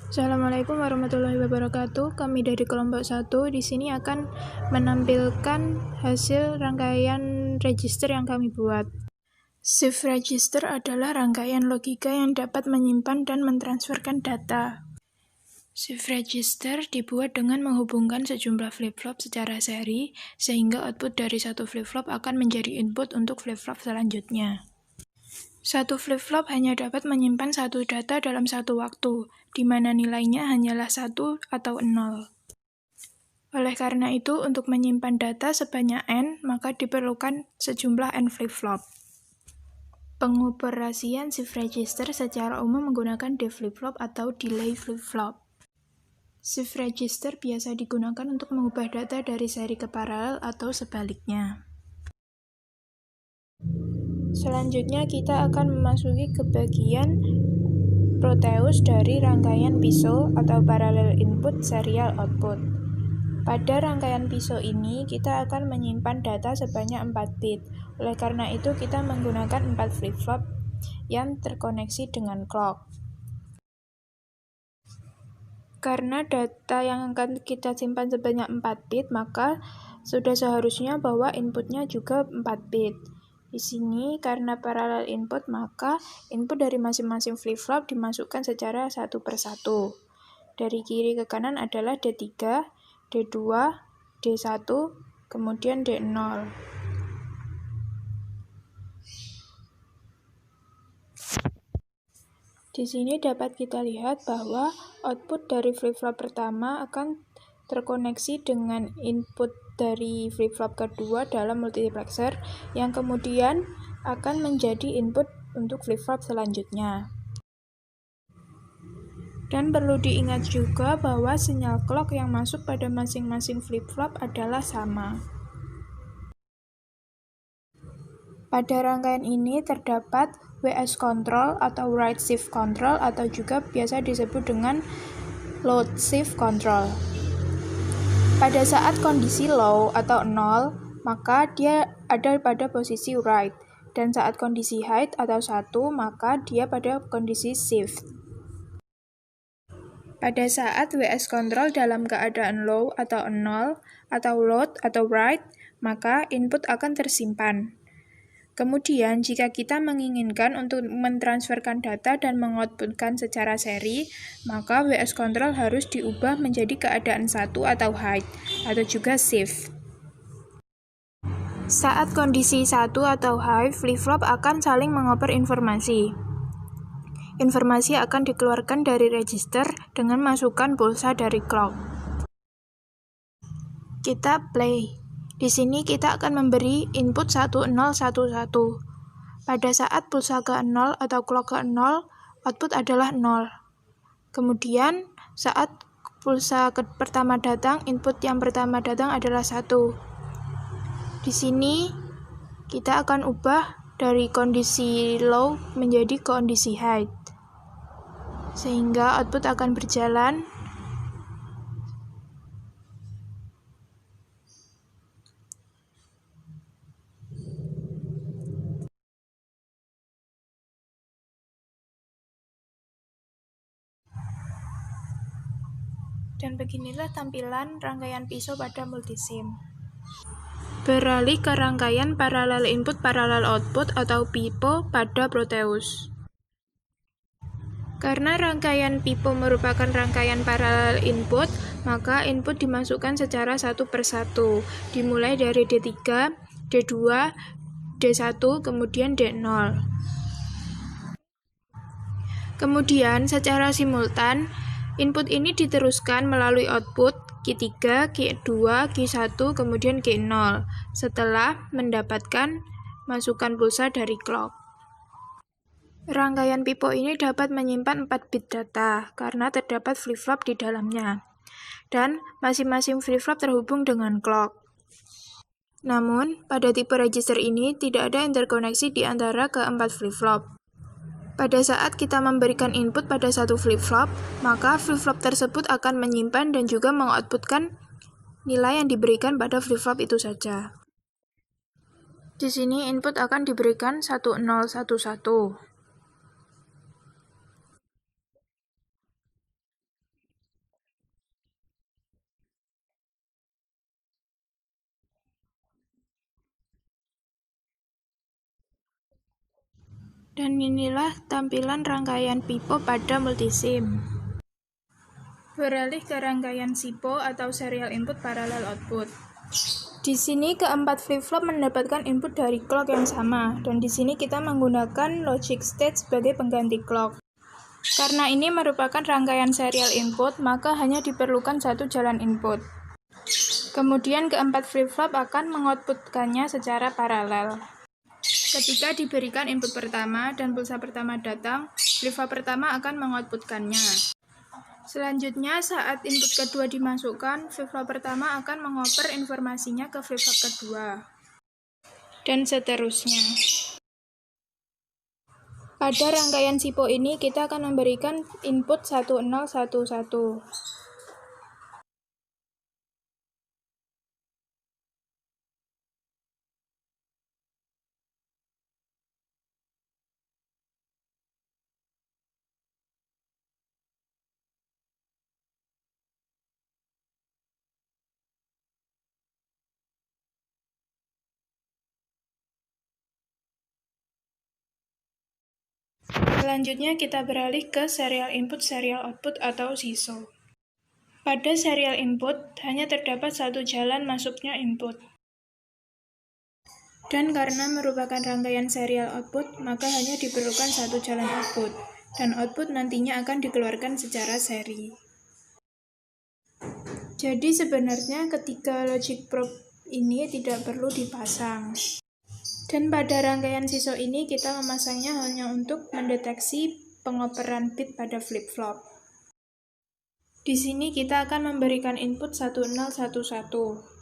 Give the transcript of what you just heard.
Assalamualaikum warahmatullahi wabarakatuh. Kami dari kelompok 1 di sini akan menampilkan hasil rangkaian register yang kami buat. Shift register adalah rangkaian logika yang dapat menyimpan dan mentransferkan data. Shift register dibuat dengan menghubungkan sejumlah flip-flop secara seri, sehingga output dari satu flip-flop akan menjadi input untuk flip-flop selanjutnya. Satu flip-flop hanya dapat menyimpan satu data dalam satu waktu, di mana nilainya hanyalah 1 atau 0. Oleh karena itu, untuk menyimpan data sebanyak n, maka diperlukan sejumlah n flip-flop. Pengoperasian shift register secara umum menggunakan D flip-flop atau delay flip-flop. Shift register biasa digunakan untuk mengubah data dari seri ke paralel atau sebaliknya. Selanjutnya kita akan memasuki ke bagian Proteus dari rangkaian PISO atau Parallel Input Serial Output. Pada rangkaian PISO ini kita akan menyimpan data sebanyak 4 bit. Oleh karena itu kita menggunakan 4 flip-flop yang terkoneksi dengan clock. Karena data yang akan kita simpan sebanyak 4 bit, maka sudah seharusnya bahwa inputnya juga 4 bit. Di sini karena parallel input, maka input dari masing-masing flip-flop dimasukkan secara satu per satu. Dari kiri ke kanan adalah D3, D2, D1, kemudian D0. Di sini dapat kita lihat bahwa output dari flip-flop pertama akan terkoneksi dengan input dari flip-flop kedua dalam multiplexer yang kemudian akan menjadi input untuk flip-flop selanjutnya. Dan perlu diingat juga bahwa sinyal clock yang masuk pada masing-masing flip-flop adalah sama. Pada rangkaian ini terdapat WS control atau write shift control atau juga biasa disebut dengan load shift control. Pada saat kondisi low atau 0, maka dia ada pada posisi write, dan saat kondisi high atau 1, maka dia pada kondisi shift. Pada saat WS control dalam keadaan low atau 0, atau load atau write, maka input akan tersimpan. Kemudian, jika kita menginginkan untuk mentransferkan data dan mengoutputkan secara seri, maka WS control harus diubah menjadi keadaan 1 atau high, atau juga shift. Saat kondisi 1 atau high, flip-flop akan saling mengoper informasi. Informasi akan dikeluarkan dari register dengan masukkan pulsa dari clock. Kita play. Di sini kita akan memberi input 1011. Pada saat pulsa ke 0 atau clock ke 0, output adalah 0. Kemudian saat pulsa pertama datang, input yang pertama datang adalah 1. Di sini kita akan ubah dari kondisi low menjadi kondisi high. Sehingga output akan berjalan dan beginilah tampilan rangkaian PISO pada multisim. Beralih ke rangkaian parallel input parallel output atau PIPO pada Proteus. Karena rangkaian PIPO merupakan rangkaian parallel input, maka input dimasukkan secara satu per satu, dimulai dari D3, D2, D1, kemudian D0. Kemudian secara simultan, input ini diteruskan melalui output Q3, Q2, Q1, kemudian Q0 setelah mendapatkan masukan pulsa dari clock. Rangkaian PIPO ini dapat menyimpan 4 bit data karena terdapat flip-flop di dalamnya. Dan masing-masing flip-flop terhubung dengan clock. Namun, pada tipe register ini tidak ada interkoneksi di antara keempat flip-flop. Pada saat kita memberikan input pada satu flip-flop, maka flip-flop tersebut akan menyimpan dan juga mengoutputkan nilai yang diberikan pada flip-flop itu saja. Di sini input akan diberikan 1011. Dan inilah tampilan rangkaian pipo pada multisim. Beralih ke rangkaian SIPO atau serial input parallel output. Di sini keempat flip-flop mendapatkan input dari clock yang sama, dan di sini kita menggunakan logic state sebagai pengganti clock. Karena ini merupakan rangkaian serial input, maka hanya diperlukan satu jalan input. Kemudian keempat flip-flop akan mengoutputkannya secara paralel. Ketika diberikan input pertama dan pulsa pertama datang, flip-flop pertama akan mengoutputkannya. Selanjutnya, saat input kedua dimasukkan, flip-flop pertama akan mengoper informasinya ke flip-flop kedua. Dan seterusnya. Pada rangkaian SIPO ini, kita akan memberikan input 1011. Selanjutnya kita beralih ke serial input serial output atau SISO. Pada serial input hanya terdapat satu jalan masuknya input. Dan karena merupakan rangkaian serial output, maka hanya diperlukan satu jalan output. Dan output nantinya akan dikeluarkan secara seri. Jadi sebenarnya ketiga logic probe ini tidak perlu dipasang. Dan pada rangkaian SISO ini kita memasangnya hanya untuk mendeteksi pengoperan bit pada flip-flop. Di sini kita akan memberikan input 1011.